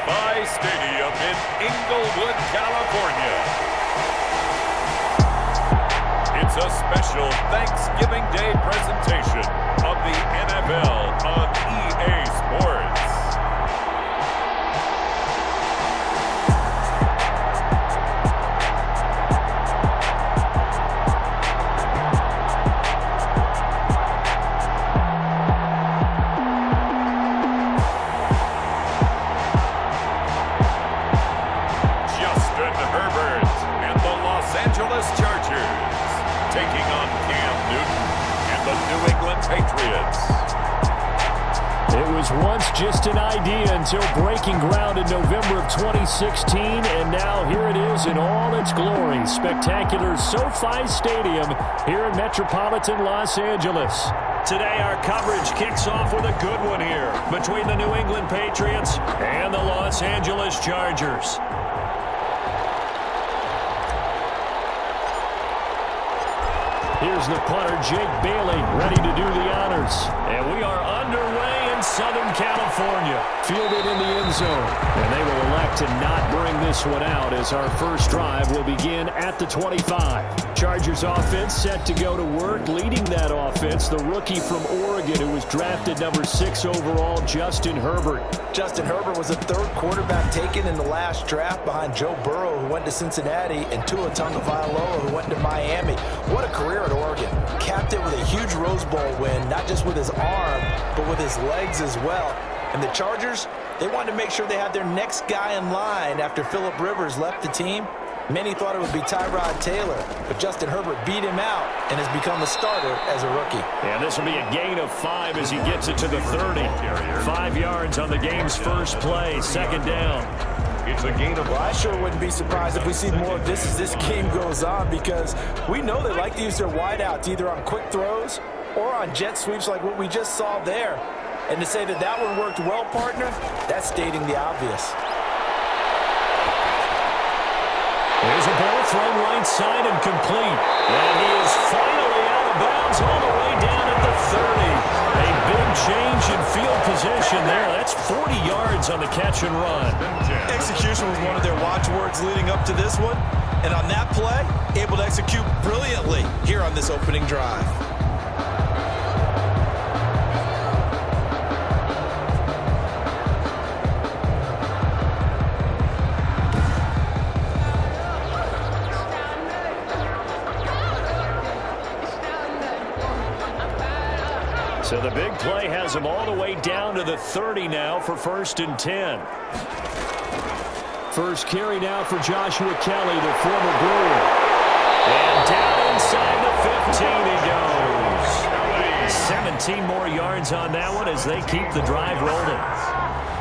SoFi Stadium in Inglewood, California. It's a special Thanksgiving Day presentation of the NFL on EA Sports. Taking on Cam Newton and the New England Patriots. It was once just an idea until breaking ground in November of 2016, and now here it is in all its glory. Spectacular SoFi Stadium here in metropolitan Los Angeles. Today our coverage kicks off with a good one here between the New England Patriots and the Los Angeles Chargers. Here's the punter, Jake Bailey, ready to do the honors. And we are underway in Southern California. Fielded in the end zone. And they will elect to not bring this one out as our first drive will begin at the 25. Chargers offense set to go to work. Leading that offense, the rookie from Oregon who was drafted number 6 overall, Justin Herbert. Justin Herbert was the third quarterback taken in the last draft behind Joe Burrow, who went to Cincinnati, and Tua Tagovailoa, who went to Miami. What a career at Oregon. Capped it with a huge Rose Bowl win, not just with his arm, but with his legs as well. And the Chargers, they wanted to make sure they had their next guy in line after Phillip Rivers left the team. Many thought it would be Tyrod Taylor, but Justin Herbert beat him out and has become a starter as a rookie. And this will be a gain of 5 as he gets it to the 30. 5 yards on the game's first play, second down. It's a gain of... Well, I sure wouldn't be surprised if we see more of this as this game goes on, because we know they like to use their wideouts either on quick throws or on jet sweeps like what we just saw there. And to say that that one worked well, partner, that's stating the obvious. There's a ball thrown right side and complete. And he is finally out of bounds all the way down at the 30. A big change in field position there. That's 40 yards on the catch and run. Execution was one of their watchwords leading up to this one. And on that play, able to execute brilliantly here on this opening drive. So the big play has him all the way down to the 30 now for 1st and 10. First carry now for Joshua Kelly, the former Brewer. And down inside the 15 he goes. 17 more yards on that one as they keep the drive rolling.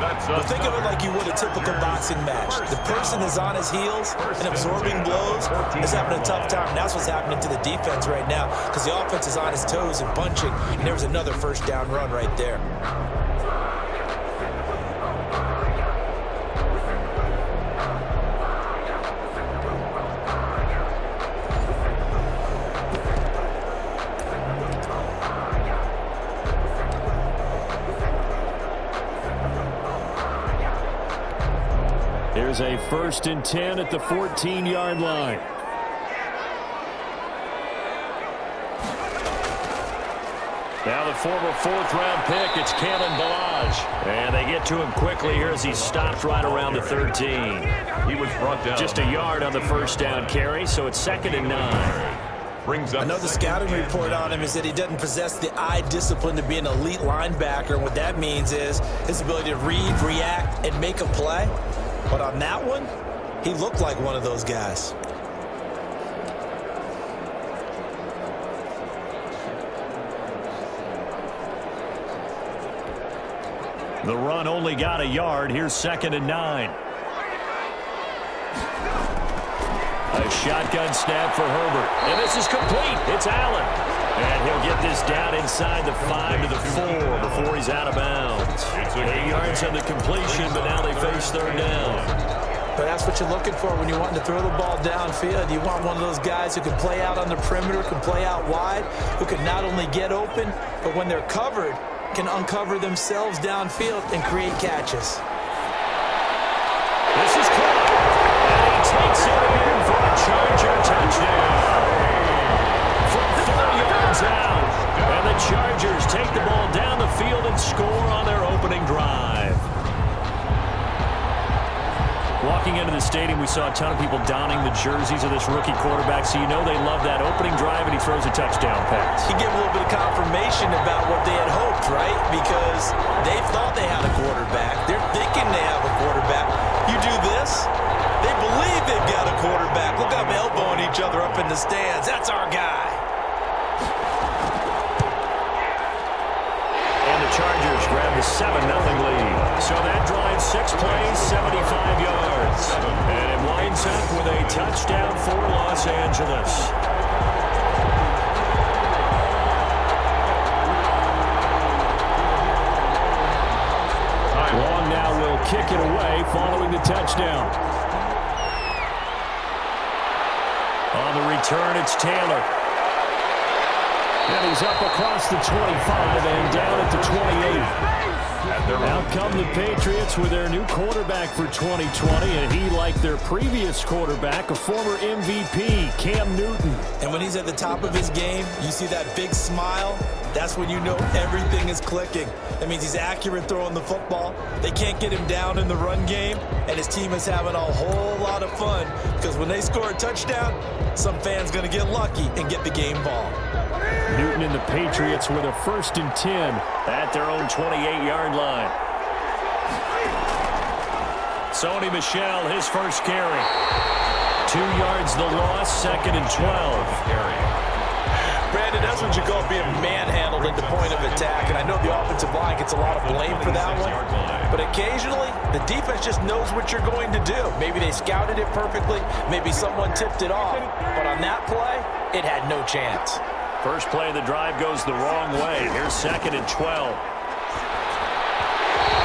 But think of it like you would a typical boxing match. The person is on his heels and absorbing blows is having a tough time. And that's what's happening to the defense right now, because the offense is on his toes and punching. And there was another first down run right there. Here's a 1st and 10 at the 14-yard line. Now the former 4th-round pick, it's Kalen Ballage. And they get to him quickly here as he stopped right around the 13. He was brought down. Just a yard on the first down carry, so it's 2nd and 9. Brings up Another scouting report on him is that he doesn't possess the eye discipline to be an elite linebacker. And what that means is his ability to read, react, and make a play. But on that one, he looked like one of those guys. The run only got a yard. Here's 2nd and 9. A shotgun snap for Herbert. And this is complete. It's Allen. And he'll get this down inside the 5 to the 4 before he's out of bounds. 8 yards on the completion, but now they face 3rd down. But that's what you're looking for when you want to throw the ball downfield. You want one of those guys who can play out on the perimeter, can play out wide, who can not only get open, but when they're covered, can uncover themselves downfield and create catches. Charger touchdown. From 4 yards out. And the Chargers take the ball down the field and score on their opening drive. Walking into the stadium, we saw a ton of people donning the jerseys of this rookie quarterback, so you know they love that opening drive, and he throws a touchdown pass. He gave a little bit of confirmation about what they had hoped, right? Because they thought they had a quarterback. They're thinking they have a quarterback. You do this, they believe they've got a quarterback. Look how they're elbowing each other up in the stands. That's our guy. Chargers grab the 7-0 lead. So that drive, 6 plays, 75 yards. And it winds up with a touchdown for Los Angeles. Long now will kick it away following the touchdown. On the return, it's Taylor. And he's up across the 25 and down at the 28. Out come the Patriots with their new quarterback for 2020, and he, like their previous quarterback, a former MVP, Cam Newton. And when he's at the top of his game, you see that big smile. That's when you know everything is clicking. That means he's accurate throwing the football. They can't get him down in the run game, and his team is having a whole lot of fun because when they score a touchdown, some fan's going to get lucky and get the game ball. Newton and the Patriots with a 1st and 10 at their own 28-yard line. Sony Michel, his first carry. 2 yards the loss, 2nd and 12. Brandon, that's what you call being manhandled at the point of attack, and I know the offensive line gets a lot of blame for that one, but occasionally the defense just knows what you're going to do. Maybe they scouted it perfectly, maybe someone tipped it off, but on that play, it had no chance. First play of the drive goes the wrong way. Here's 2nd and 12.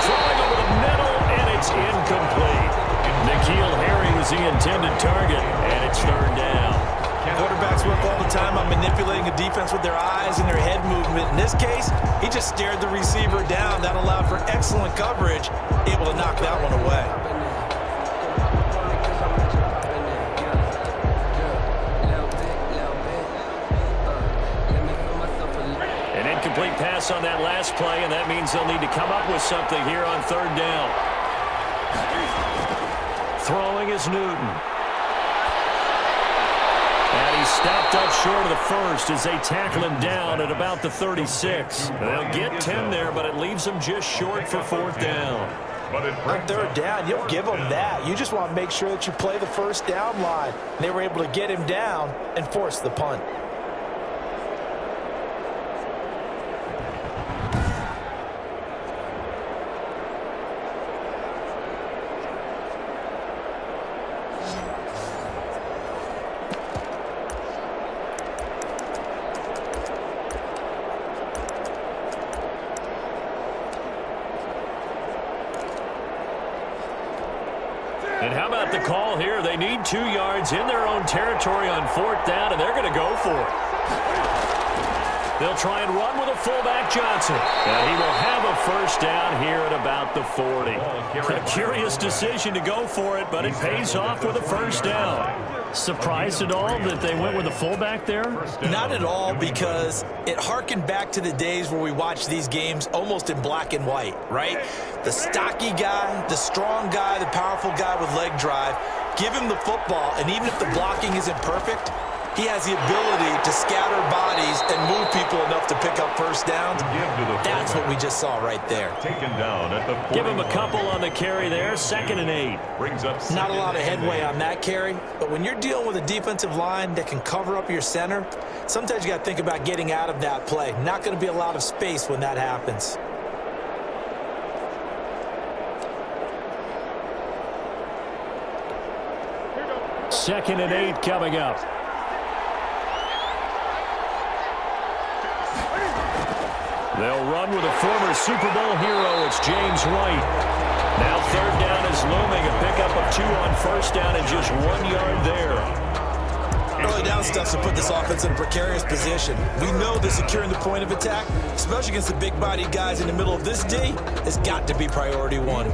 Throwing over the middle, and it's incomplete. N'Keal Harry was the intended target, and it's 3rd down. Quarterbacks work all the time on manipulating a defense with their eyes and their head movement. In this case, he just stared the receiver down. That allowed for excellent coverage, able to knock that one away. An incomplete pass on that last play, and that means they'll need to come up with something here on 3rd down. Throwing is Newton. And he stopped up short of the first as they tackle him down at about the 36. They'll get 10 there, but it leaves them just short for 4th down. On 3rd down, you'll give them that. You just want to make sure that you play the 1st down line. They were able to get him down and force the punt. And how about the call here? They need 2 yards in their own territory on 4th down, and they're going to go for it. They'll try and run with a fullback, Johnson. And he will have a 1st down here at about the 40. A curious decision to go for it, but it pays off with a 1st down. Surprised at all that they went with a fullback there? Not at all, because it harkened back to the days where we watched these games almost in black and white, right? The stocky guy, the strong guy, the powerful guy with leg drive, give him the football, and even if the blocking isn't perfect, he has the ability to scatter bodies and move people enough to pick up 1st downs. That's what we just saw right there. Taken down at the 41. Give him a couple on the carry there. 2nd and 8. Brings up Not a lot of headway on that carry, but when you're dealing with a defensive line that can cover up your center, sometimes you got to think about getting out of that play. Not going to be a lot of space when that happens. Second and 8 coming up. They'll run with a former Super Bowl hero. It's James White. Now 3rd down is looming. A pickup of 2 on 1st down and just 1 yard there. Early down stuff to put this offense in a precarious position. We know that securing the point of attack, especially against the big-bodied guys in the middle of this D, has got to be priority 1.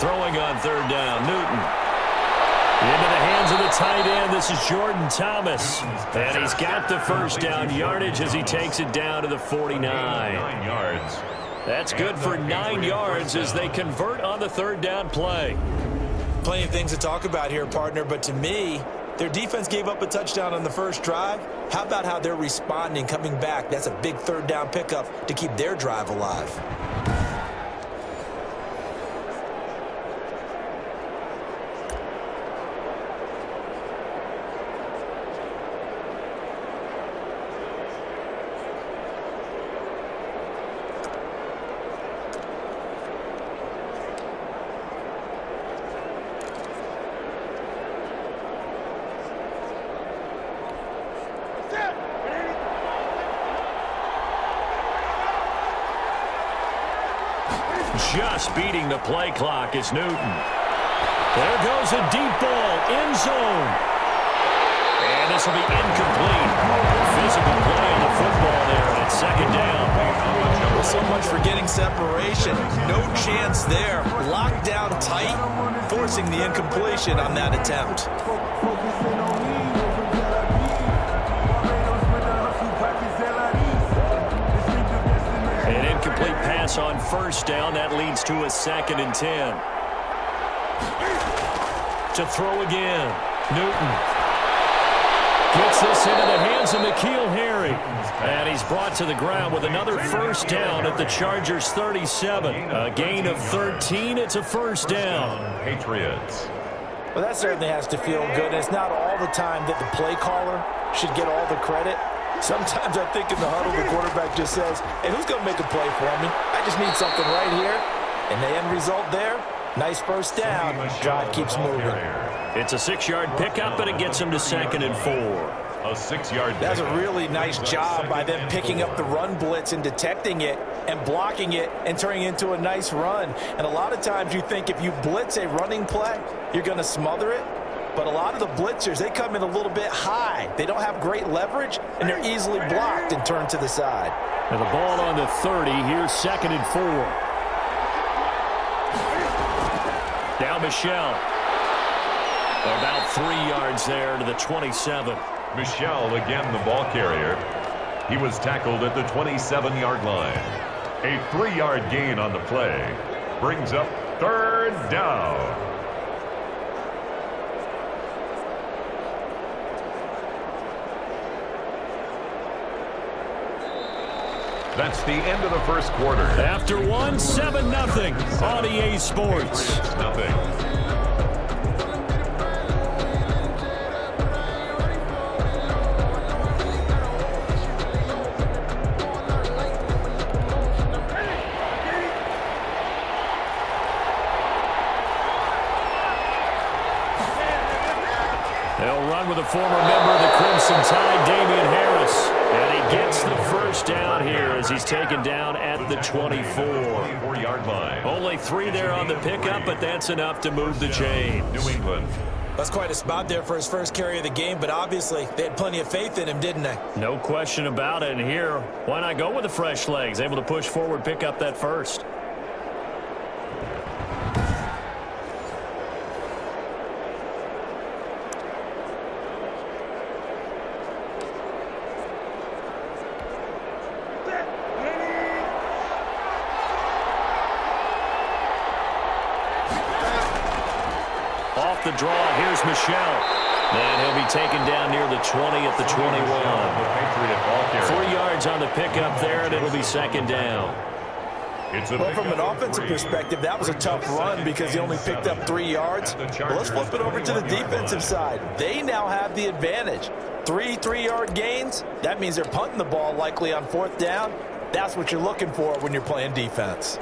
Throwing on third down, Newton. Into the hands of the tight end. This is Jordan Thomas. And he's got the first down yardage as he takes it down to the 49. 9 yards. That's good for 9 yards as they convert on the third down play. Plenty of things to talk about here, partner, but to me, their defense gave up a touchdown on the first drive. How about how they're responding, coming back? That's a big third down pickup to keep their drive alive. Just beating the play clock is Newton. There goes a deep ball, end zone. And this will be incomplete. Physical play on the football there, and it's second down. Well, so much for getting separation. No chance there. Locked down tight, forcing the incompletion on that attempt. An incomplete pass on first down. That leads to a 2nd and 10. To throw again. Newton gets this into the hands of N'Keal Harry. And he's brought to the ground with another first down at the Chargers' 37. A gain of 13. It's a first down. Patriots. Well, that certainly has to feel good. And it's not all the time that the play caller should get all the credit. Sometimes I think in the huddle, the quarterback just says, hey, who's going to make a play for me? I just need something right here. And the end result there, nice first down. Drive keeps moving. It's a 6-yard pickup, and it gets him to 2nd and 4. A 6-yard pickup. That's a really nice job by them picking up the run blitz and detecting it and blocking it and turning it into a nice run. And a lot of times you think if you blitz a running play, you're going to smother it. But a lot of the blitzers, they come in a little bit high. They don't have great leverage, and they're easily blocked and turned to the side. And the ball on the 30. Here's 2nd and 4. Now Michel. About 3 yards there to the 27. Michel, again the ball carrier. He was tackled at the 27-yard line. A 3-yard gain on the play. Brings up third down. That's the end of the first quarter. After one, 7-0 on EA Sports. Nothing. They'll run with a former member of the Crimson Tide, Damian Harris. And he gets the first down here as he's taken down at the 24-yard line. Only 3 there on the pickup, but that's enough to move the chains. New England. That's quite a spot there for his first carry of the game, but obviously they had plenty of faith in him, didn't they? No question about it. And here, why not go with the fresh legs? Able to push forward, pick up that first. Off the draw, here's Michel. And he'll be taken down near the 20 at the 21. 3 yards on the pickup there, and it'll be second down. Well, from an offensive perspective, that was a tough run because he only picked up 3 yards. Well, let's flip it over to the defensive side. They now have the advantage. 3 3-yard gains. That means they're punting the ball likely on 4th down. That's what you're looking for when you're playing defense.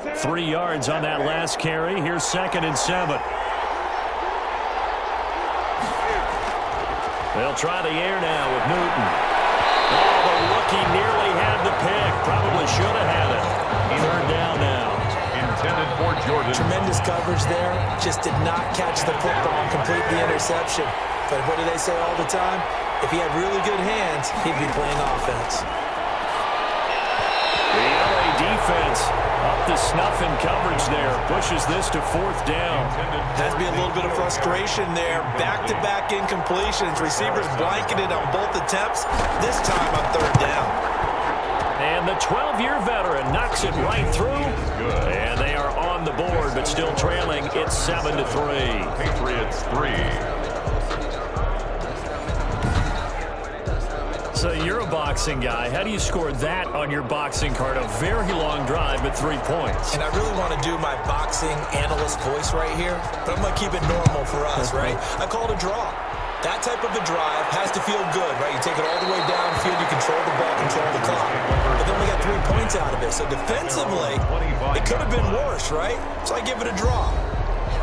3 yards on that last carry. Here's 2nd and 7. They'll try the air now with Newton. Oh, the rookie nearly had the pick. Probably should have had it. 3rd down now. Intended for Jordan. Tremendous coverage there. Just did not catch the football and complete the interception. But what do they say all the time? If he had really good hands, he'd be playing offense. The LA defense snuffing coverage there. Pushes this to 4th down. Has to be a little bit of frustration there. Back-to-back incompletions. Receivers blanketed on both attempts. This time on 3rd down. And the 12-year veteran knocks it right through. And they are on the board, but still trailing. It's 7-3. Patriots 3. So you're a boxing guy. How do you score that on your boxing card? A very long drive, but 3 points. And I really want to do my boxing analyst voice right here, but I'm going to keep it normal for us, right? I call it a draw. That type of a drive has to feel good, right? You take it all the way downfield, you control the ball, control the clock. But then we got 3 points out of it. So defensively, it could have been worse, right? So I give it a draw.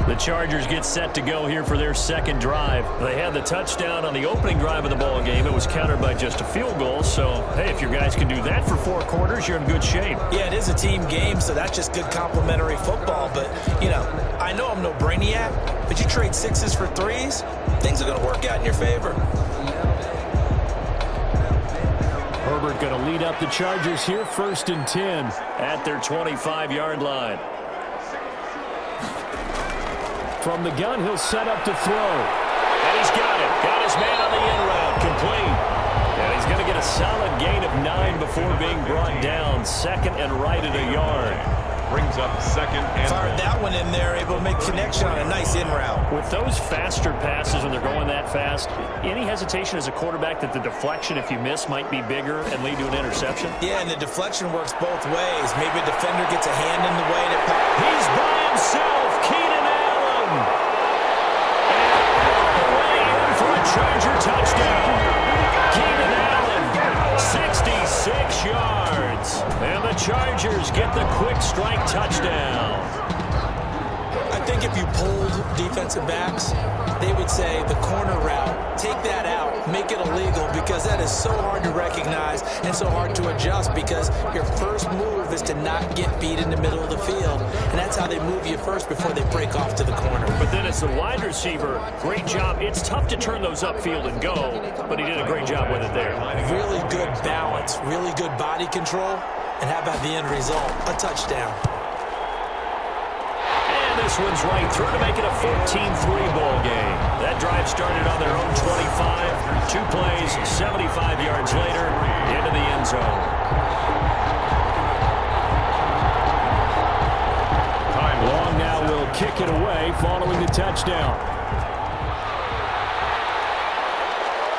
The Chargers get set to go here for their 2nd drive. They had the touchdown on the opening drive of the ball game. It was countered by just a field goal. So, hey, if your guys can do that for 4 quarters, you're in good shape. Yeah, it is a team game, so that's just good complimentary football. But, you know, I know I'm no brainiac, but you trade 6s for 3s, things are going to work out in your favor. Herbert going to lead up the Chargers here, 1st and 10 at their 25-yard line. From the gun, he'll set up to throw. And he's got it. Got his man on the end route. Complete. And he's going to get a solid gain of 9 before being brought down. 2nd and right at a yard. Brings up 2nd and fired that one in there, able to make connection on a nice in route. With those faster passes when they're going that fast, any hesitation as a quarterback that the deflection, if you miss, might be bigger and lead to an interception? Yeah, and the deflection works both ways. Maybe a defender gets a hand in the way. He's by himself. Keenan Allen. And away in for a Charger touchdown. Keenan Allen, 66 yards. And the Chargers get the quick strike touchdown. I think if you polled defensive backs, they would say the corner route, take that out, make it illegal, because that is so hard to recognize and so hard to adjust, because your first move is to not get beat in the middle of the field, and that's how they move you first before they break off to the corner. But then as the wide receiver, great job. It's tough to turn those upfield and go, but he did a great job with it there. Really good balance, really good body control, and how about the end result? A touchdown. This one's right through to make it a 14-3 ball game. That drive started on their own 25. 2 plays, 75 yards later, into the end zone. Long now will kick it away following the touchdown.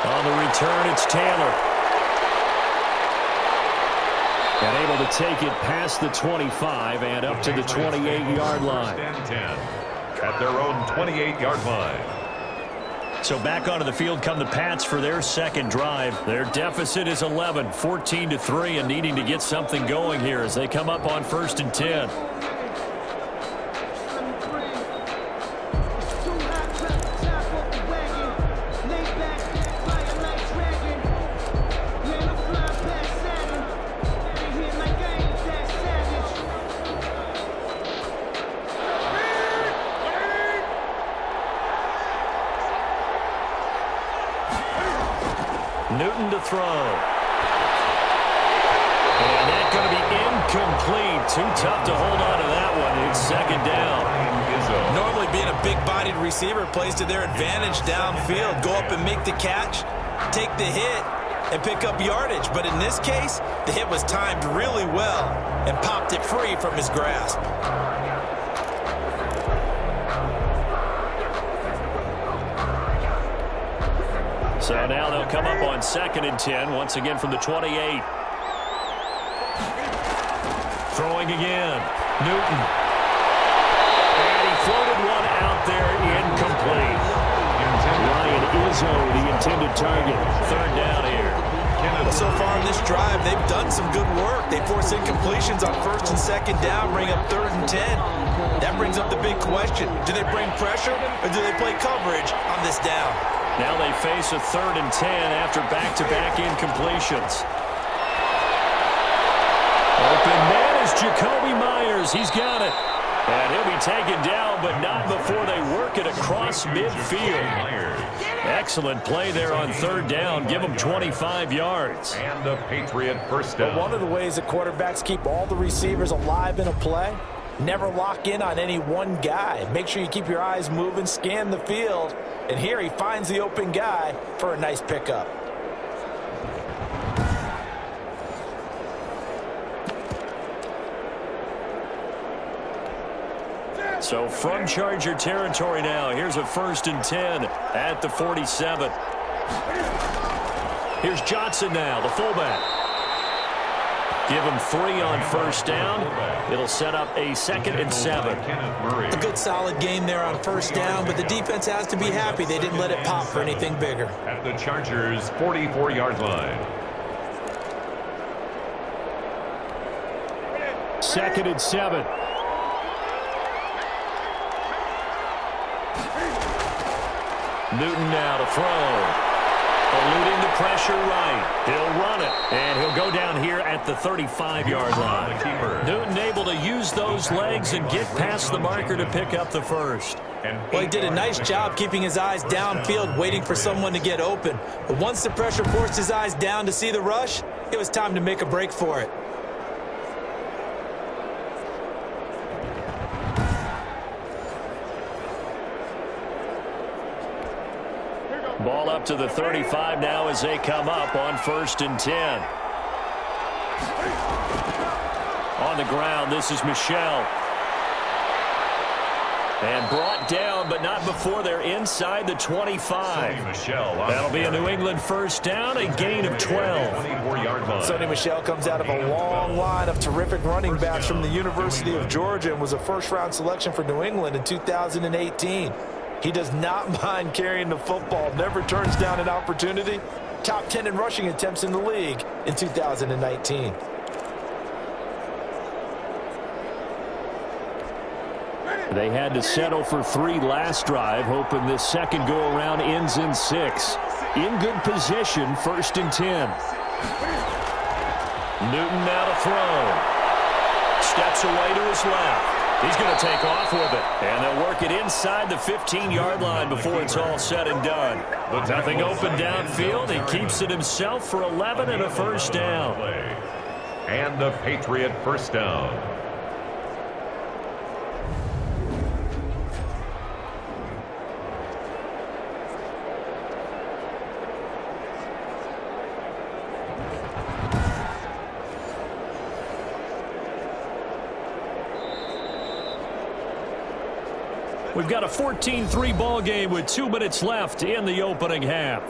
On the return, it's Taylor. And able to take it past the 25 and up to the 28-yard line. At their own 28-yard line. So back onto the field come the Pats for their 2nd drive. Their deficit is 11, 14-3, and needing to get something going here as they come up on 1st and 10. Newton to throw. And that's going to be incomplete. Too tough to hold on to that one. It's 2nd down. Normally being a big-bodied receiver plays to their advantage downfield. Go up and make the catch, take the hit, and pick up yardage. But in this case, the hit was timed really well and popped it free from his grasp. So now they'll come up on 2nd and 10, once again from the 28. Throwing again. Newton. And he floated one out there, incomplete. Ryan Izzo, the intended target. 3rd down here. So far in this drive, they've done some good work. They force incompletions on 1st and 2nd down, bring up 3rd and 10. That brings up the big question. Do they bring pressure or do they play coverage on this down? Now they face a 3rd and 10 after back-to-back incompletions. Open man is Jacoby Myers. He's got it. And he'll be taken down, but not before they work it across midfield. Excellent play there on 3rd down. Give them 25 yards. And a Patriot first down. But one of the ways that quarterbacks keep all the receivers alive in a play Never lock in on any one guy. Make sure you keep your eyes moving, scan the field. And here he finds the open guy for a nice pickup. So from Charger territory now, here's a 1st and 10 at the 47. Here's Johnson now, the fullback. Give him 3 on 1st down. It'll set up a 2nd and 7. A good solid game there on 1st down, but the defense has to be happy they didn't let it pop for anything bigger. At the Chargers' 44-yard line. 2nd and 7. Newton now to throw. Eluding the pressure right. He'll run it. And he'll go down here at the 35-yard line. Newton able to use those legs and get past the marker to pick up the 1st. Well, he did a nice job keeping his eyes downfield, waiting for someone to get open. But once the pressure forced his eyes down to see the rush, it was time to make a break for it. Ball up to the 35 now as they come up on 1st and 10. On the ground, this is Michel. And brought down, but not before they're inside the 25. That'll be a New England 1st down, a gain of 12. Sony Michel comes out of a long line of terrific running backs from the University of Georgia and was a first-round selection for New England in 2018. He does not mind carrying the football, never turns down an opportunity. Top 10 in rushing attempts in the league in 2019. They had to settle for 3 last drive, hoping this second go-around ends in 6. In good position, 1st and 10. Newton now to throw. Steps away to his left. He's going to take off with it. And they'll work it inside the 15-yard line before it's all said and done. Nothing open downfield. He keeps it himself for 11 and a 1st down. And the Patriot 1st down. We've got a 14-3 ball game with 2 minutes left in the opening half.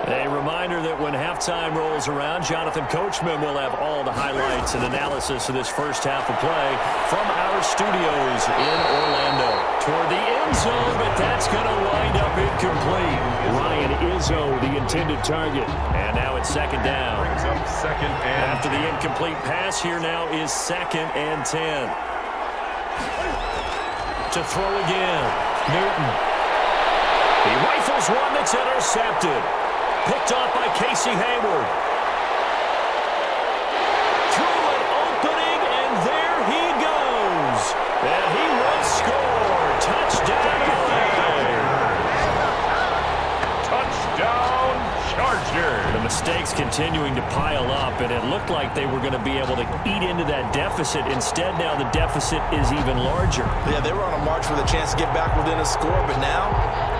A reminder that when halftime rolls around, Jonathan Coachman will have all the highlights and analysis of this first half of play from our studios in Orlando. Toward the end zone, but that's going to wind up incomplete. Ryan Izzo, the intended target. And now it's 2nd down. Brings up 2nd and After the incomplete pass, here now is 2nd and 10. To throw again. Newton. He rifles one that's intercepted. Picked off by Casey Hayward. Through an opening, and there he goes. And he will score. Touchdown. touchdown Chargers. The mistakes continuing to pile up, and it looked like they were going to be able to eat into that deficit. Instead, now the deficit is even larger. Yeah, they were on a march with a chance to get back within a score, but now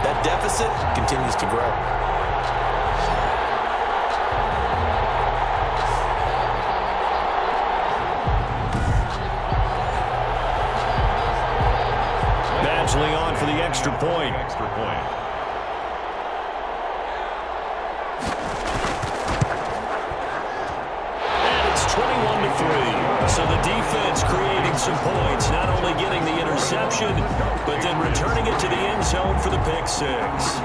that deficit continues to grow. Badgley on for the extra point. Extra point. And it's 21-3. So the defense creating some points, not only getting the interception, but then returning it to the end zone for the pick six.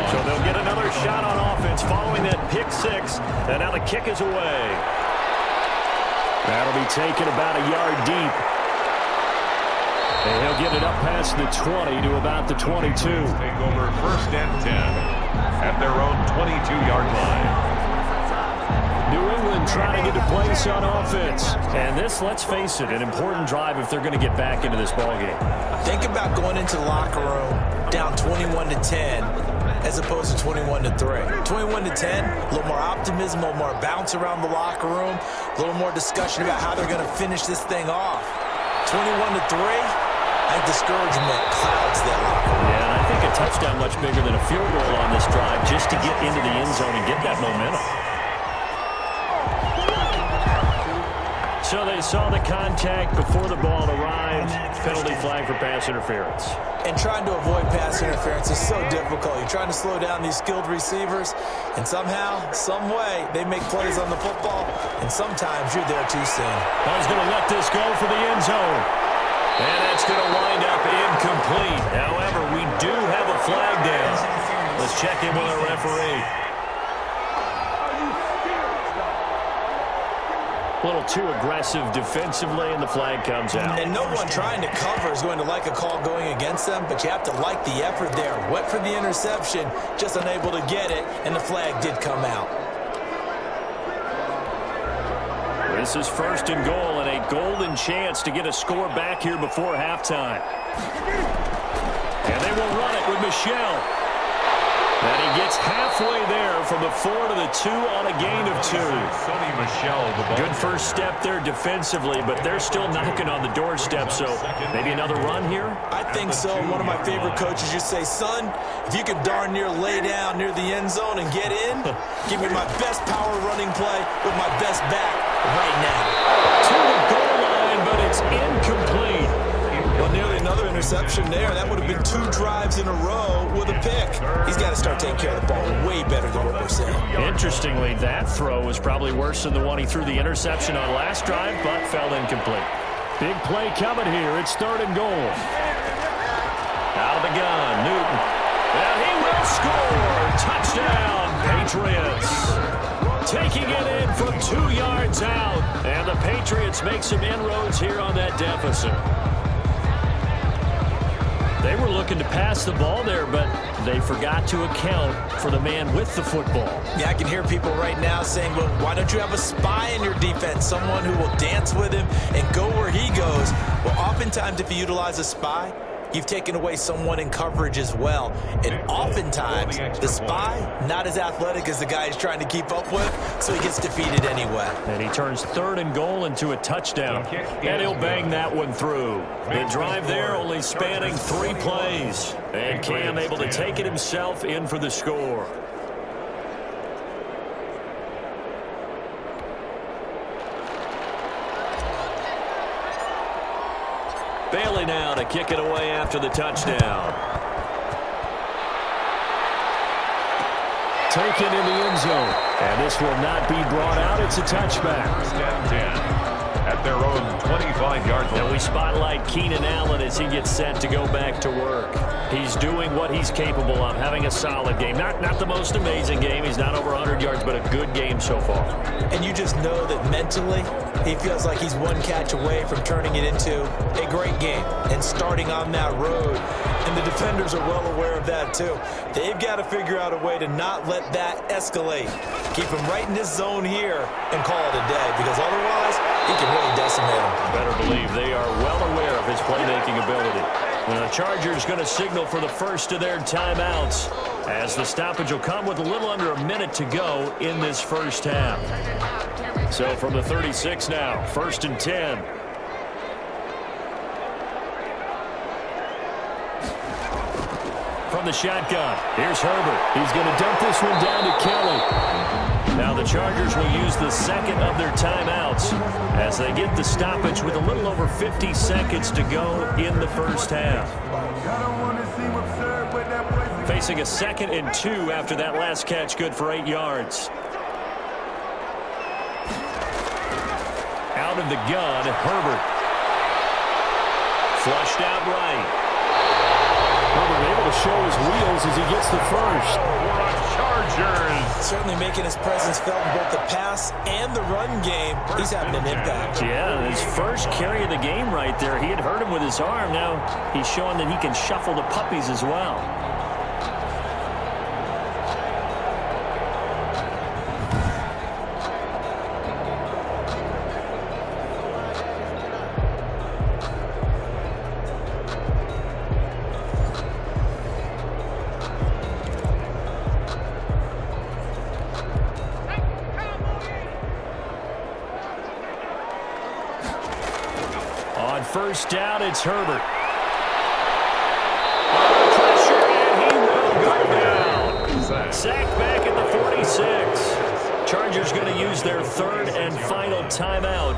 So they'll get another shot on offense following that pick six. And now the kick is away. That'll be taken about a yard deep. And he'll get it up past the 20 to about the 22. Take over 1st and 10 at their own 22-yard line. New England trying to get a place on offense. And this, let's face it, an important drive if they're going to get back into this ballgame. Think about going into the locker room down 21-10 as opposed to 21-3. 21-10, a little more optimism, a little more bounce around the locker room, a little more discussion about how they're going to finish this thing off. 21-3, I think discouragement clouds that locker room. Yeah, and I think a touchdown much bigger than a field goal on this drive just to get into the end zone and get that momentum. So they saw the contact before the ball arrived. Penalty flag for pass interference. And trying to avoid pass interference is so difficult. You're trying to slow down these skilled receivers, and somehow, some way, they make plays on the football, and sometimes you're there too soon. Ball's going to let this go for the end zone. And that's going to wind up incomplete. However, we do have a flag down. Let's check in with our referee. A little too aggressive defensively, and the flag comes out. And no one trying to cover is going to like a call going against them, but you have to like the effort there. Went for the interception, just unable to get it, and the flag did come out. This is 1st and goal, and a golden chance to get a score back here before halftime. And they will run it with Michel. And he gets halfway there from the 4 to the 2 on a gain of 2. Good first step there defensively, but they're still knocking on the doorstep, so maybe another run here? I think so. One of my favorite coaches used to say, son, if you could darn near lay down near the end zone and get in, give me my best power running play with my best back right now. To the goal line, but it's incomplete. Well, nearly another interception there. That would have been 2 drives in a row with a pick. He's got to start taking care of the ball way better than what we're seeing. Interestingly, that throw was probably worse than the one he threw the interception on last drive, but fell incomplete. Big play coming here. It's 3rd and goal. Out of the gun, Newton. And he will score. Touchdown, Patriots. Taking it in from 2 yards out. And the Patriots make some inroads here on that deficit. They were looking to pass the ball there, but they forgot to account for the man with the football. Yeah, I can hear people right now saying, well, why don't you have a spy in your defense, someone who will dance with him and go where he goes? Well, oftentimes if you utilize a spy, you've taken away someone in coverage as well. And oftentimes, the spy, not as athletic as the guy he's trying to keep up with, so he gets defeated anyway. And he turns 3rd and goal into a touchdown. And he'll bang that one through. The drive there only spanning 3 plays. And Cam able to take it himself in for the score. Bailey now to kick it away after the touchdown. Taken in the end zone. And this will not be brought out. It's a touchback. 10-10 at their own 25-yard line. And we spotlight Keenan Allen as he gets set to go back to work. He's doing what he's capable of, having a solid game. Not the most amazing game. He's not over 100 yards, but a good game so far. And you just know that mentally, he feels like he's one catch away from turning it into a great game and starting on that road. And the defenders are well aware of that too. They've got to figure out a way to not let that escalate. Keep him right in this zone here and call it a day, because otherwise he can really decimate him. Better believe they are well aware of his playmaking ability. And the Chargers going to signal for the first of their timeouts, as the stoppage will come with a little under a minute to go in this first half. So from the 36 now, 1st and 10. From the shotgun, here's Herbert. He's going to dump this one down to Kelly. Now the Chargers will use the second of their timeouts as they get the stoppage with a little over 50 seconds to go in the first half. Facing a 2nd and 2 after that last catch, good for 8 yards. Out of the gun, Herbert. Flushed out right. Herbert able to show his wheels as he gets the first. Chargers. Certainly making his presence felt in both the pass and the run game. He's having an impact. Yeah, his first carry of the game right there. He had hurt him with his arm. Now he's showing that he can shuffle the puppies as well. first down, it's Herbert. Pressure, and he will go down. Sacked back at the 46. Chargers going to use their third and final timeout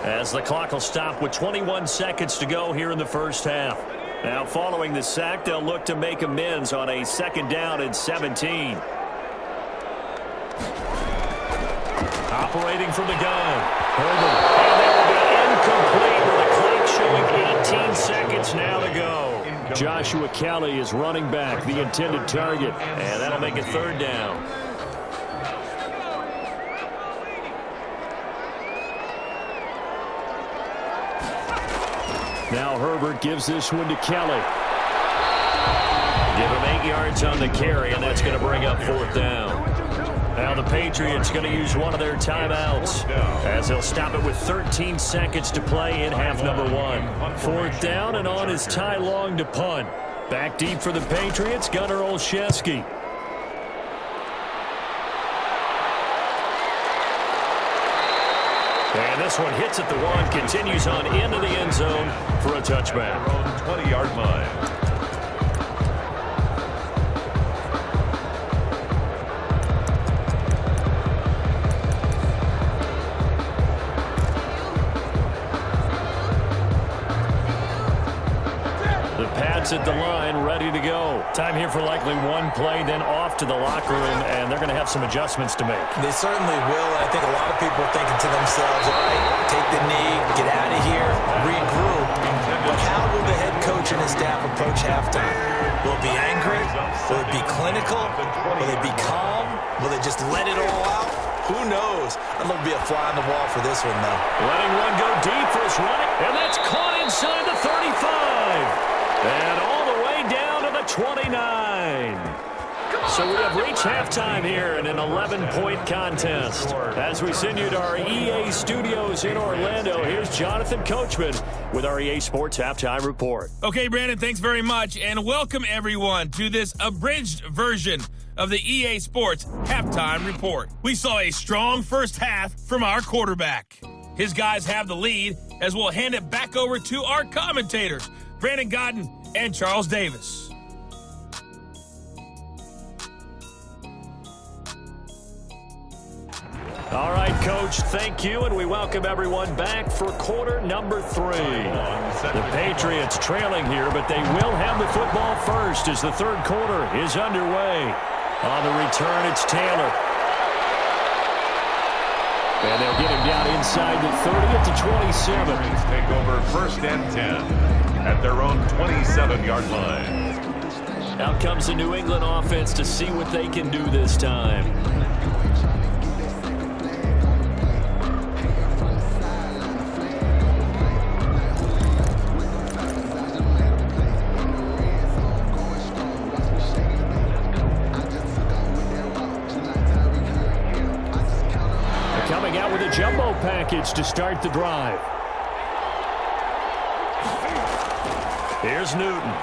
as the clock will stop with 21 seconds to go here in the first half. Now, following the sack, they'll look to make amends on a second down and 17. Operating from the gun. Herbert. And that will be incomplete with the clock showing 18 seconds now to go. Joshua Kelly is running back, the intended target. And that'll make it third down. Now Herbert gives this one to Kelly. Give him 8 yards on the carry, and that's going to bring up fourth down. Now the Patriots going to use one of their timeouts as they'll stop it with 13 seconds to play in half number 1. Fourth down, and on is Ty Long to punt. Back deep for the Patriots, Gunnar Olszewski. And this one hits at the 1, continues on into the end zone for a touchback. 20-yard line. At the line, ready to go. Time here for likely one play, then off to the locker room, and they're going to have some adjustments to make. They certainly will. I think a lot of people are thinking to themselves, all right, take the knee, get out of here, regroup. But how will the head coach and his staff approach halftime? Will it be angry? Will it be clinical? Will it be calm? Will they just let it all out? Who knows? I'd love to be a fly on the wall for this one, though. Letting one go deep for his running, and that's caught inside the 35. And all the way down to the 29. So we have reached halftime here in an 11-point contest. As we send you to our EA studios in Orlando, here's Jonathan Coachman with our EA Sports Halftime Report. Okay, Brandon, thanks very much, and welcome everyone to this abridged version of the EA Sports Halftime Report. We saw a strong first half from our quarterback. His guys have the lead as we'll hand it back over to our commentators, Brandon Godden and Charles Davis. All right, Coach, thank you, and we welcome everyone back for quarter number 3. The Patriots trailing here, but they will have the football first as the third quarter is underway. On the return, it's Taylor. And they'll get him down inside the 30 at the 27. Take over first and 10. At their own 27-yard line. Out comes the New England offense to see what they can do this time. They're coming out with a jumbo package to start the drive. Here's Newton.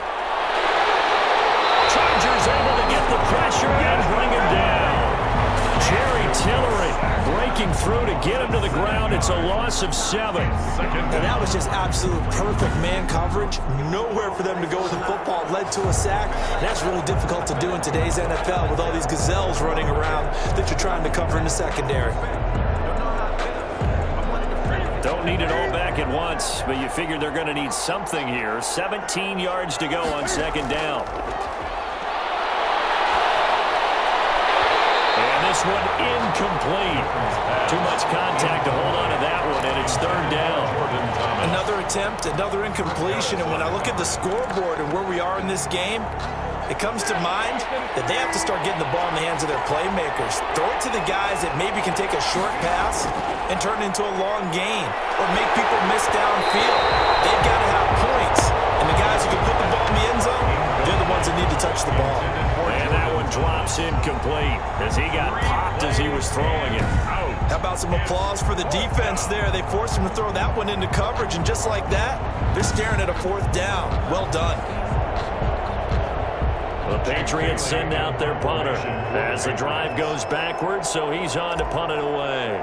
Chargers able to get the pressure and bring him down. Jerry Tillery breaking through to get him to the ground. It's a loss of 7. And that was just absolute perfect man coverage. Nowhere for them to go with the football. Led to a sack. And that's really difficult to do in today's NFL with all these gazelles running around that you're trying to cover in the secondary. Don't need it all back at once, but you figure they're going to need something here. 17 yards to go on second down. And this one incomplete. Too much contact to hold on to that one, and it's third down. Another attempt, another incompletion, and when I look at the scoreboard and where we are in this game, it comes to mind that they have to start getting the ball in the hands of their playmakers. Throw it to the guys that maybe can take a short pass and turn it into a long gain or make people miss downfield. They've got to have points. And the guys who can put the ball in the end zone, they're the ones that need to touch the ball. And that one drops incomplete as he got popped as he was throwing it. How about some applause for the defense there? They forced him to throw that one into coverage, and just like that, they're staring at a fourth down. Well done. The Patriots send out their punter as the drive goes backwards, so he's on to punt it away.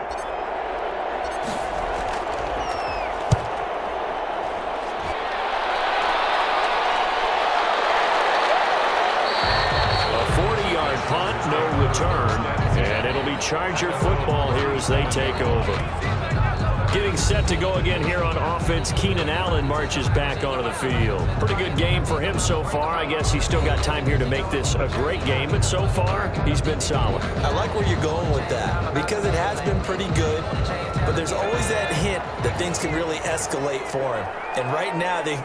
return, and it'll be Charger football here as they take over. Getting set to go again here on offense, Keenan Allen marches back onto the field. Pretty good game for him so far. I guess he's still got time here to make this a great game, but so far, he's been solid. I like where you're going with that because it has been pretty good, but there's always that hint that things can really escalate for him. And right now, they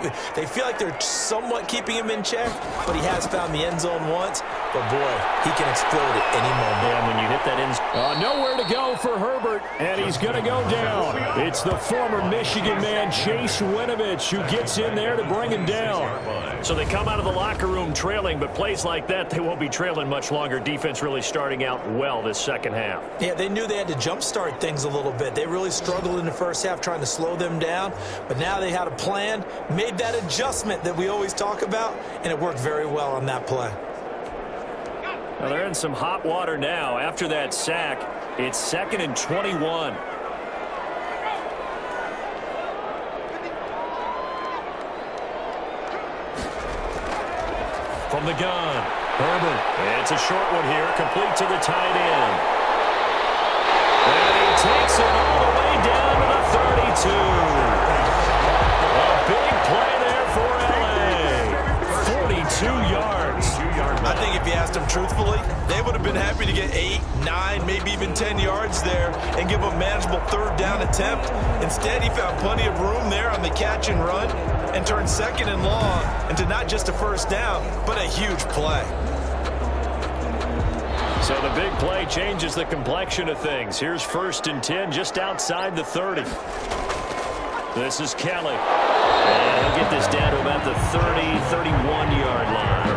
feel like they're somewhat keeping him in check, but he has found the end zone once. But, boy, he can explode at any moment. Yeah, when you hit that end zone. Nowhere to go for Herbert, and he's going to go down. It's the former Michigan man, Chase Winovich, who gets in there to bring him down. So they come out of the locker room trailing, but plays like that, they won't be trailing much longer. Defense really starting out well this second half. Yeah, they knew they had to jumpstart things a little bit. They really struggled in the first half trying to slow them down, but now they had a plan, made that adjustment that we always talk about, and it worked very well on that play. Now they're in some hot water now. After that sack, it's 2nd and 21. From the gun, Herbert. It's a short one here, complete to the tight end. And he takes it all the way down to the 32. A big play there for LA. 42 yards. I think if you asked them truthfully, they would have been happy to get 8, 9, maybe even 10 yards there and give a manageable third down attempt. Instead, he found plenty of room there on the catch and run and turned 2nd and long into not just a first down, but a huge play. So the big play changes the complexion of things. Here's 1st and 10 just outside the 30. This is Kelly. And he'll get this down to about the 31-yard line.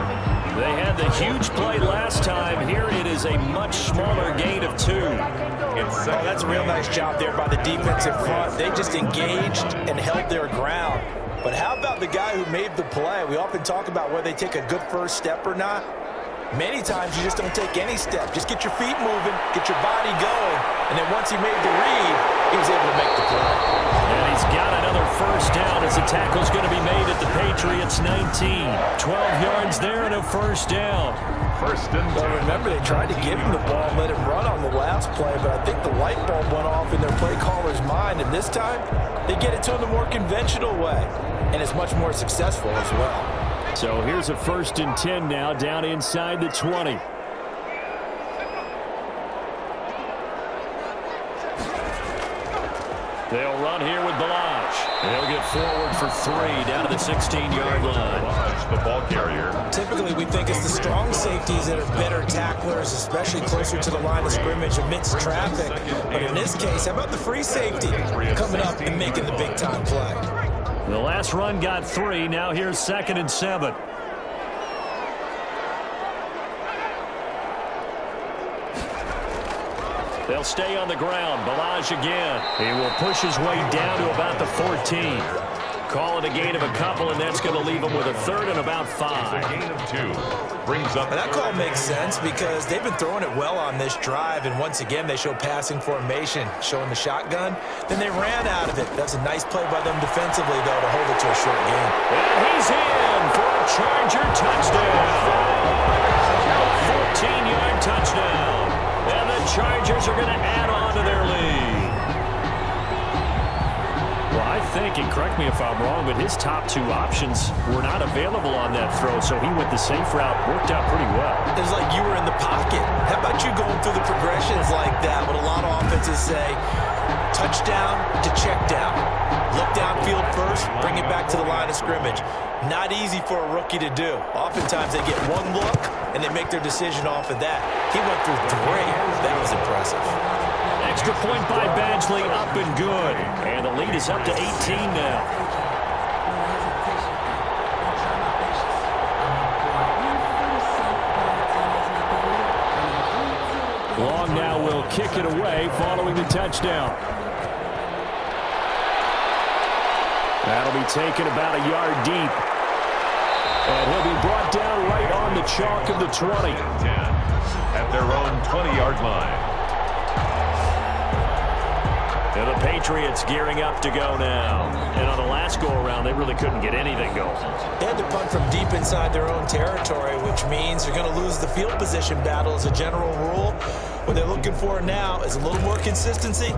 They had the huge play last time. Here it is a much smaller gain of 2. Oh, that's a real nice job there by the defensive front. They just engaged and held their ground. But how about the guy who made the play? We often talk about whether they take a good first step or not. Many times you just don't take any step. Just get your feet moving, get your body going, and then once he made the read, he was able to make the play. And he's got another first down as the tackle's going to be made at the Patriots 19. 12 yards there and a first down. 1st and 10. Well, remember, they tried to give him the ball and let him run on the last play, but I think the light bulb went off in their play caller's mind, and this time they get it to him the more conventional way, and it's much more successful as well. So here's a 1st and 10 now down inside the 20. They'll run here with Balaj. They'll get forward for 3 down to the 16-yard line. Balaj, the ball carrier. Typically, we think it's the strong safeties that are better tacklers, especially closer to the line of scrimmage amidst traffic. But in this case, how about the free safety coming up and making the big-time play? The last run got 3. Now here's 2nd and 7. They'll stay on the ground. Balaj again. He will push his way down to about the 14. Call it a gain of a couple, and that's going to leave him with a 3rd and about 5. A gain of 2. Brings up. And that call makes sense because they've been throwing it well on this drive, and once again they show passing formation, showing the shotgun. Then they ran out of it. That's a nice play by them defensively, though, to hold it to a short game. And he's in for a Charger touchdown. 14-yard touchdown. And the Chargers are going to add on to their lead. Well, I think, and correct me if I'm wrong, but his top 2 options were not available on that throw, so he went the safe route. Worked out pretty well. It's like you were in the pocket. How about you going through the progressions like that? What a lot of offenses say, touchdown to check down. Look downfield first, bring it back to the line of scrimmage. Not easy for a rookie to do. Oftentimes they get one look, and they make their decision off of that. He went through 3. That was impressive. Extra point by Badgley, up and good. And the lead is up to 18 now. Long now will kick it away following the touchdown. That'll be taken about a yard deep. And he'll be brought down right on the chalk of the 20. At their own 20-yard line. And the Patriots gearing up to go now. And on the last go-around, they really couldn't get anything going. They had to punt from deep inside their own territory, which means you're going to lose the field position battle as a general rule. What they're looking for now is a little more consistency,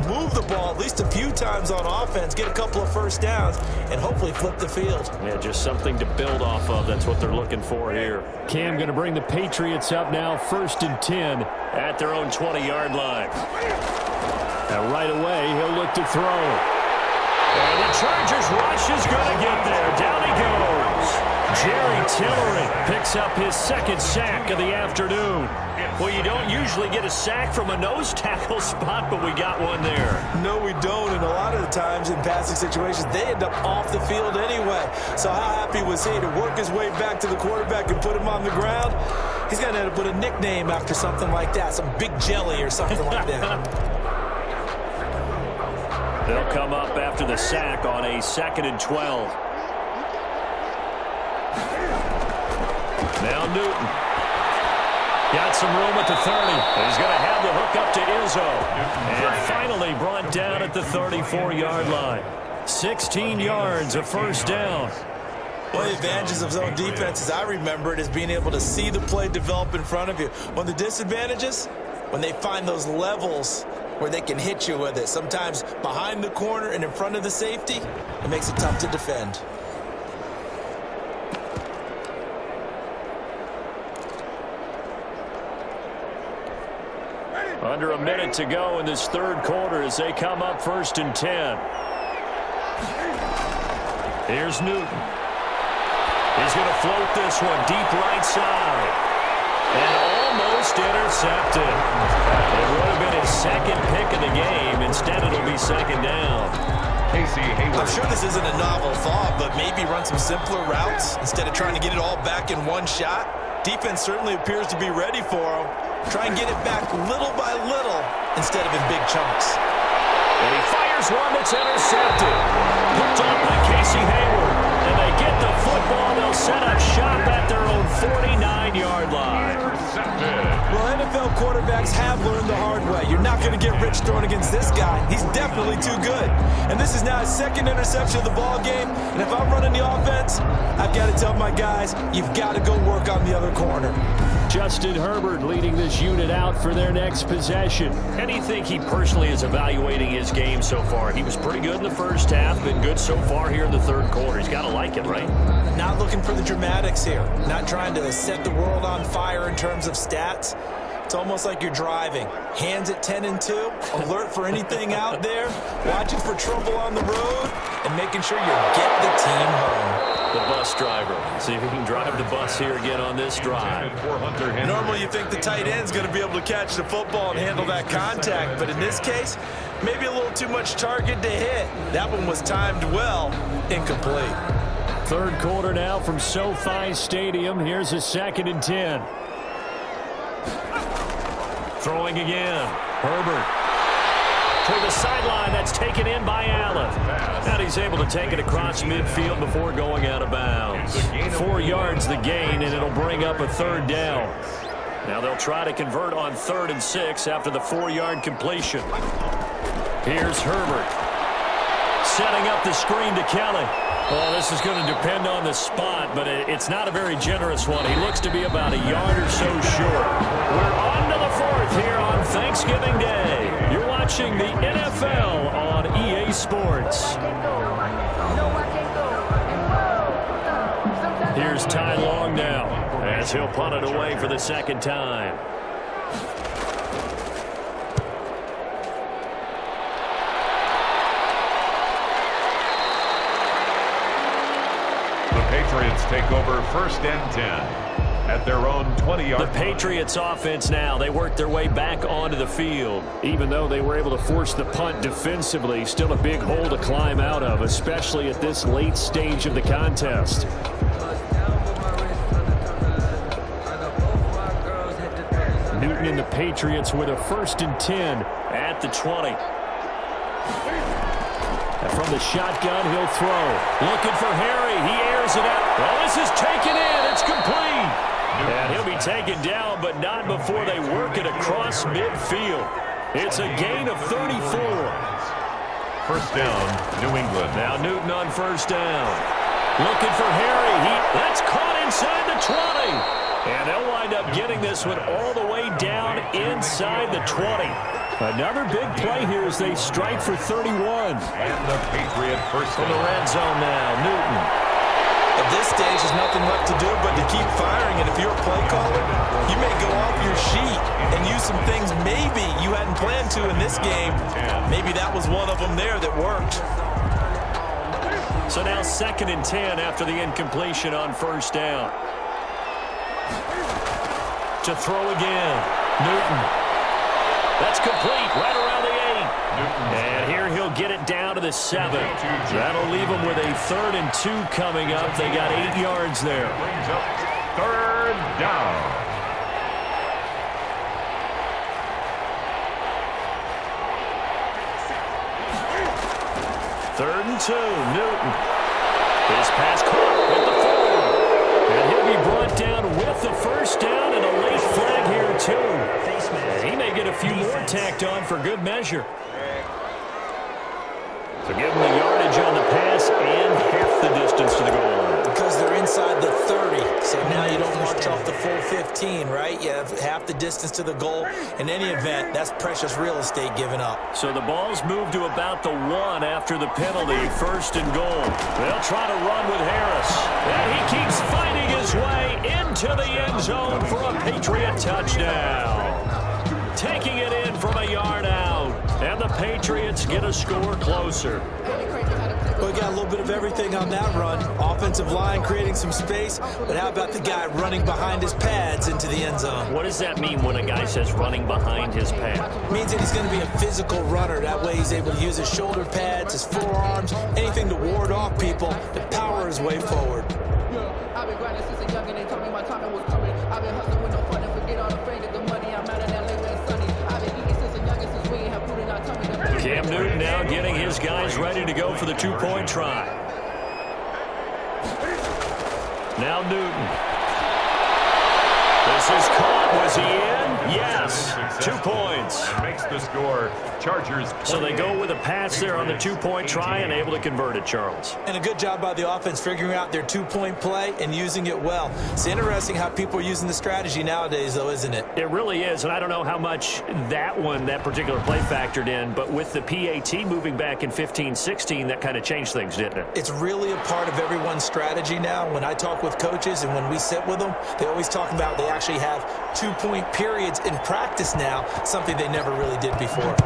move the ball at least a few times on offense, get a couple of first downs, and hopefully flip the field. Yeah, just something to build off of. That's what they're looking for here. Cam going to bring the Patriots up now, 1st and 10 at their own 20-yard line. Now right away, he'll look to throw. And the Chargers rush is going to get there. Down he goes. Jerry Tillery picks up his 2nd sack of the afternoon. Well, you don't usually get a sack from a nose tackle spot, but we got one there. No, we don't, and a lot of the times in passing situations, they end up off the field anyway. So how happy was he to work his way back to the quarterback and put him on the ground? He's going to end up with a nickname after something like that, some Big Jelly or something like that. They'll come up after the sack on a 2nd and 12. Now Newton. Got some room at the 30. He's going to have the hook up to Izzo. And finally brought down at the 34-yard line. 16 yards, a first down. One of the advantages of zone defense, as I remember it, is being able to see the play develop in front of you. One of the disadvantages, when they find those levels where they can hit you with it, sometimes behind the corner and in front of the safety, it makes it tough to defend. Under a minute to go in this 3rd quarter as they come up 1st and 10. Here's Newton. He's going to float this one deep right side. And almost intercepted. It would have been his 2nd pick of the game. Instead, it'll be 2nd down. I'm sure this isn't a novel thought, but maybe run some simpler routes instead of trying to get it all back in one shot. Defense certainly appears to be ready for him. Try and get it back little by little instead of in big chunks. And he fires one that's intercepted. Picked off by Casey Hayward. And they get the football. They'll set up shop at their own 49-yard line. Well, NFL quarterbacks have learned the hard way. You're not going to get rich throwing against this guy. He's definitely too good. And this is now his 2nd interception of the ball game. And if I'm running the offense, I've got to tell my guys, you've got to go work on the other corner. Justin Herbert leading this unit out for their next possession. And do you think he personally is evaluating his game so far? He was pretty good in the first half, been good so far here in the 3rd quarter. He's got to like it, right? Not looking for the dramatics here. Not trying to set the world on fire in terms of stats. It's almost like you're driving. Hands at 10 and 2, alert for anything out there, watching for trouble on the road, and making sure you get the team home. The bus driver. See if he can drive the bus here again on this drive. Normally you think the tight end's going to be able to catch the football and handle that contact, but in this case, maybe a little too much target to hit. That one was timed well, incomplete. 3rd quarter now from SoFi Stadium. Here's a 2nd and 10. Throwing again. Herbert. To the sideline, that's taken in by Allen. And he's able to take it across midfield before going out of bounds. 4 yards the gain, and it'll bring up a 3rd down. Now they'll try to convert on 3rd and 6 after the 4-yard completion. Here's Herbert. Setting up the screen to Kelly. Well, this is going to depend on the spot, but it's not a very generous one. He looks to be about a yard or so short. We're on to the 4th here on Thanksgiving Day. You're watching the NFL on EA Sports. Here's Ty Long now as he'll punt it away for the 2nd time. Patriots take over 1st and 10 at their own 20-yard line. The Patriots offense now, they work their way back onto the field. Even though they were able to force the punt defensively, still a big hole to climb out of, especially at this late stage of the contest. Newton and the Patriots with a 1st and 10 at the 20. And from the shotgun, he'll throw. Looking for Harry. He airs it out. Well, this is taken in. It's complete. And he'll be taken down, but not before they work it across midfield. It's a gain of 34. First down, New England. Now Newton on first down. Looking for Harry. That's caught inside the 20. And they'll wind up getting this one all the way down inside the 20. Another big play here as they strike for 31. And the Patriot first from the red zone now, Newton. At this stage, there's nothing left to do but to keep firing. And if you're a play caller, you may go off your sheet and use some things maybe you hadn't planned to in this game. Maybe that was one of them there that worked. So now 2nd and 10 after the incompletion on first down. To throw again, Newton. That's complete right around the 8. And here he'll get it down to the 7. That'll leave them with a 3rd and 2 coming up. They got 8 yards there. Brings up 3rd down. Third and 2, Newton. His pass caught with the 4. And he'll be brought down with the first down and a late flag here, too. He may get a few more tacked on for good measure. So give him the yardage on the pass and half the distance to the goal line. Because they're inside the 30, so now you don't march off the full 15, right? You have half the distance to the goal. In any event, that's precious real estate given up. So the ball's moved to about the 1 after the penalty, 1st and goal. They'll try to run with Harris. And he keeps fighting his way into the end zone for a Patriot touchdown. Taking it in from a yard out. And the Patriots get a score closer. We got a little bit of everything on that run. Offensive line creating some space, but how about the guy running behind his pads into the end zone? What does that mean when a guy says running behind his pad? It means that he's going to be a physical runner. That way he's able to use his shoulder pads, his forearms, anything to ward off people to power his way forward. I've been grinding since a young and they told me my time was coming. I've been hustling with no fun and forget all the fame, get the money. I'm out of LA when it's sunny. I've been eating since a young and since we ain't have food in our tummy. Cam Newton now getting his guys ready to go for the 2-point try. Now Newton. This is caught. Was he in? Yes. 2 points. And makes the score Chargers. So they go with a pass there on the 2-point try and able to convert it, Charles. And a good job by the offense figuring out their 2-point play and using it well. It's interesting how people are using the strategy nowadays, though, isn't it? It really is, and I don't know how much that particular play factored in, but with the PAT moving back in 15-16, that kind of changed things, didn't it? It's really a part of everyone's strategy now. When I talk with coaches and when we sit with them, they always talk about they actually have 2-point periods in practice now, something they never really did before.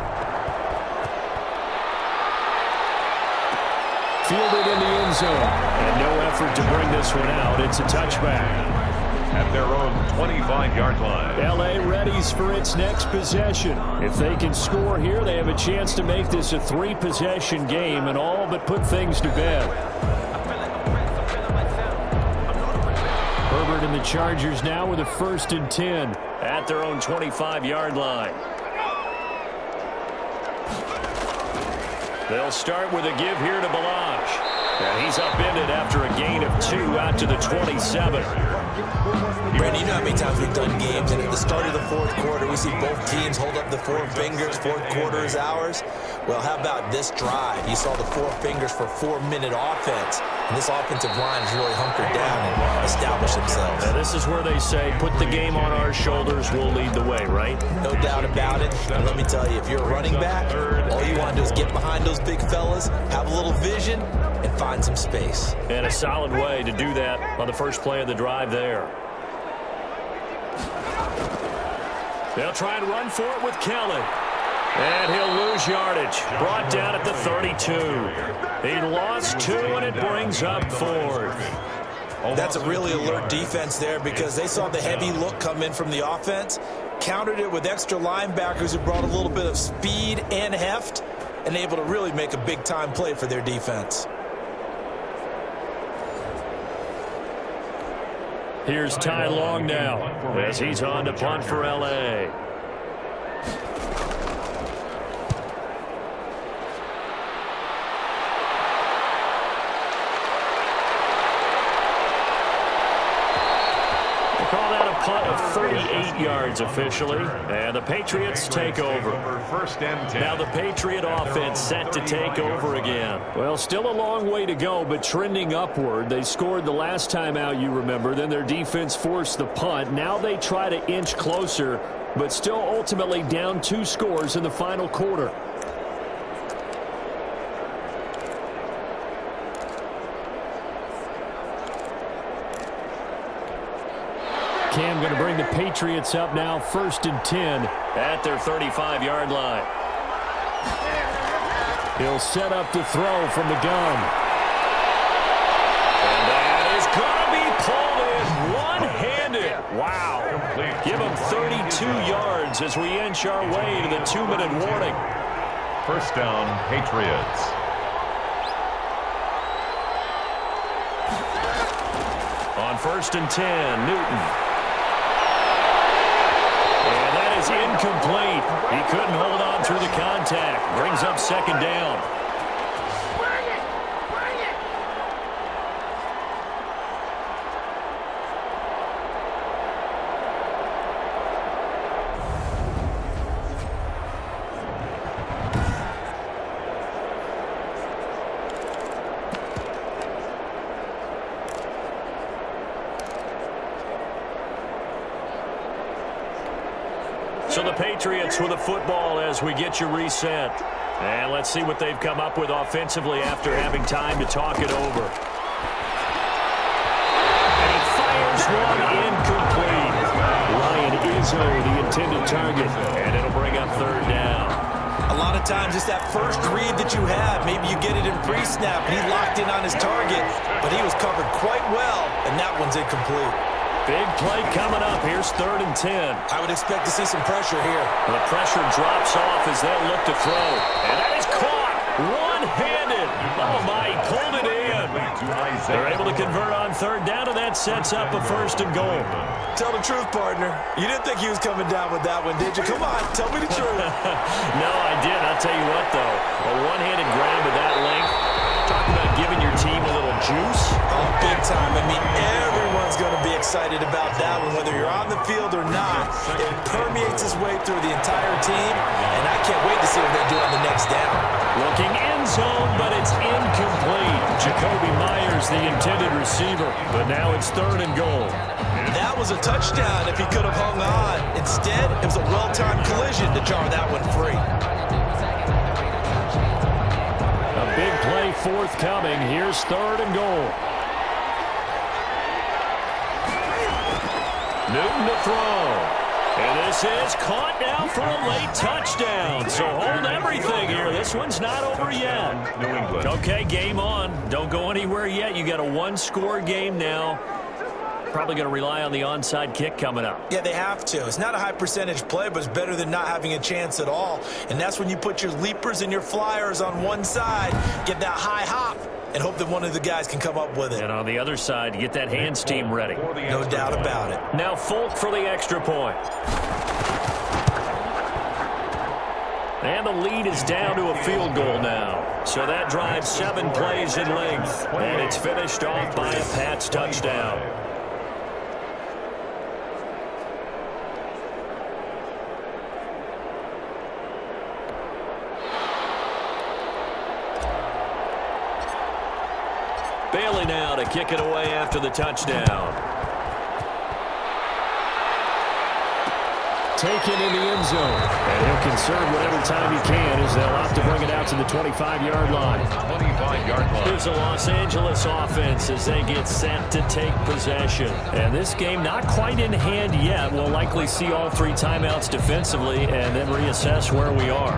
Fielded in the end zone, and no effort to bring this one out. It's a touchback. At their own 25-yard line. L.A. readies for its next possession. If they can score here, they have a chance to make this a 3-possession game and all but put things to bed. Herbert and the Chargers now with a 1st and 10 at their own 25-yard line. They'll start with a give here to Blanche. And he's upended after a gain of 2 out to the 27. Brandon, you know how many times we've done games, and at the start of the 4th quarter, we see both teams hold up the 4 fingers, 4th quarter is ours. Well, how about this drive? You saw the 4 fingers for 4-minute offense, and this offensive line has really hunkered down and established themselves. Now, this is where they say, put the game on our shoulders, we'll lead the way, right? No doubt about it. And let me tell you, if you're a running back, all you want to do is get behind those big fellas, have a little vision, and find some space. And a solid way to do that on the first play of the drive there. They'll try and run for it with Kelly. And he'll lose yardage. Brought down at the 32. He lost 2, and it brings up 4th. That's a really alert defense there because they saw the heavy look come in from the offense, countered it with extra linebackers who brought a little bit of speed and heft, and able to really make a big-time play for their defense. Here's Ty Long now as he's on to punt for L.A. Call out a punt of 38 yards officially, and the Patriots take over. First and 10. Now the Patriot offense set to take over again. Well, still a long way to go, but trending upward. They scored the last time out, you remember. Then their defense forced the punt. Now they try to inch closer, but still ultimately down 2 scores in the final quarter. Cam going to bring the Patriots up now, 1st and 10 at their 35-yard line. He'll set up to throw from the gun. And that is going to be pulled in one-handed. Wow. Give him 32 yards as we inch our way to the 2-minute warning. First down, Patriots. On 1st and 10, Newton. And that is incomplete. He couldn't hold on through the contact. Brings up 2nd down. So the Patriots with a football as we get you reset. And let's see what they've come up with offensively after having time to talk it over. And he fires one incomplete. Ryan Izzo, the intended target. And it'll bring up 3rd down. A lot of times it's that first read that you have. Maybe you get it in pre-snap, and he locked in on his target, but he was covered quite well, and that one's incomplete. Big play coming up. Here's 3rd and 10. I would expect to see some pressure here. The pressure drops off as they'll look to throw. And that is caught one-handed. Oh, my, he pulled it in. They're able to convert on 3rd down, and that sets up a 1st and goal. Tell the truth, partner. You didn't think he was coming down with that one, did you? Come on, tell me the truth. No, I did. I'll tell you what, though. A one-handed grab with that length. Talk about giving your team a little juice. Oh, big time. I mean, everyone's going to be excited about that one, whether you're on the field or not. It permeates its way through the entire team, and I can't wait to see what they do on the next down. Looking end zone, but it's incomplete. Jacoby Myers, the intended receiver, but now it's 3rd and goal. That was a touchdown if he could have hung on. Instead, it was a well-timed collision to jar that one free. A big play forthcoming. Here's 3rd and goal. Newton to throw. And this is caught now for a late touchdown. So hold everything here. This one's not over yet. New England. Okay, game on. Don't go anywhere yet. You got a 1-score game now. Probably going to rely on the onside kick coming up. Yeah, they have to. It's not a high percentage play, but it's better than not having a chance at all. And that's when you put your leapers and your flyers on one side, get that high hop, and hope that one of the guys can come up with it. And on the other side, get that hands team ready. No doubt about it. Now Folk for the extra point. And the lead is down to a field goal now. So that drives 7 plays in length. And it's finished off by a Pats touchdown. Bailey now to kick it away after the touchdown. Taken in the end zone. And he'll conserve whatever time he can as they'll opt to bring it out to the 25-yard line. 25-yard line. Here's the Los Angeles offense as they get set to take possession. And this game not quite in hand yet. We'll likely see all 3 timeouts defensively and then reassess where we are.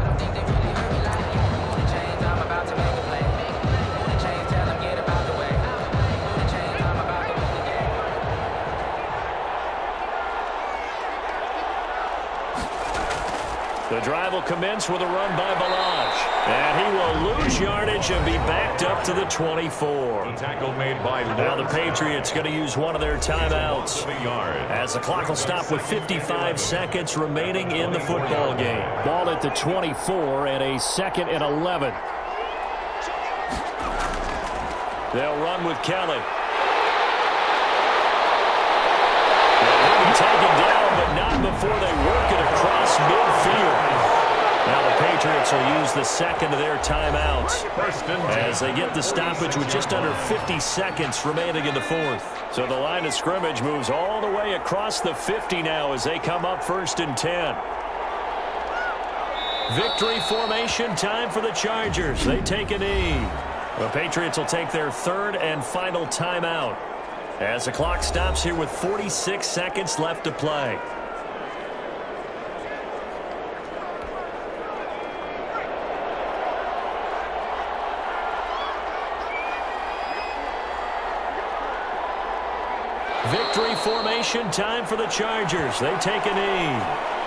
The drive will commence with a run by Balaj. And he will lose yardage and be backed up to the 24. The tackle made by Now the Patriots going to use one of their timeouts as the clock will stop with 55 seconds remaining in the football game. Ball at the 24 and a 2nd and 11. They'll run with Kelly. And taken down, but not before they work it across midfield. Now the Patriots will use the second of their timeouts as they get the stoppage with just under 50 seconds remaining in the fourth. So the line of scrimmage moves all the way across the 50 now as they come up 1st and 10. Victory formation time for the Chargers. They take a knee. The Patriots will take their 3rd and final timeout as the clock stops here with 46 seconds left to play. Victory formation time for the Chargers. They take a knee.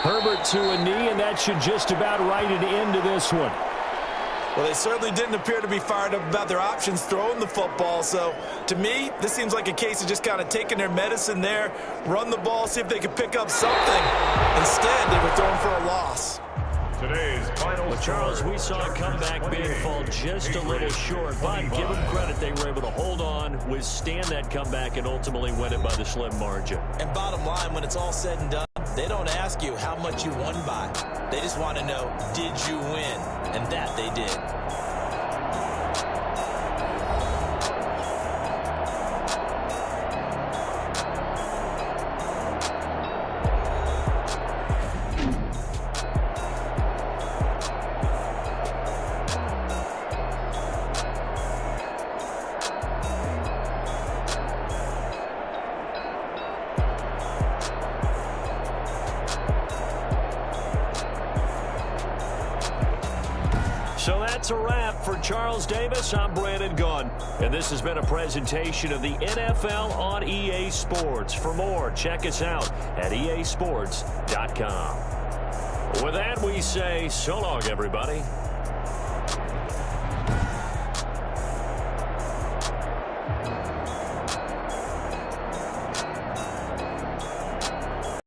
Herbert to a knee, and that should just about write it into this one. Well, they certainly didn't appear to be fired up about their options throwing the football. So, to me, this seems like a case of just kind of taking their medicine there, run the ball, see if they could pick up something. Instead, they were thrown for a loss. Today's final But Charles, we saw a comeback bid fall just a little short, but give them credit, they were able to hold on, withstand that comeback, and ultimately win it by the slim margin. And bottom line, when it's all said and done, they don't ask you how much you won by. They just want to know, did you win? And that they did. So that's a wrap for Charles Davis. I'm Brandon Gunn, and this has been a presentation of the NFL on EA Sports. For more, check us out at easports.com. With that, we say so long, everybody.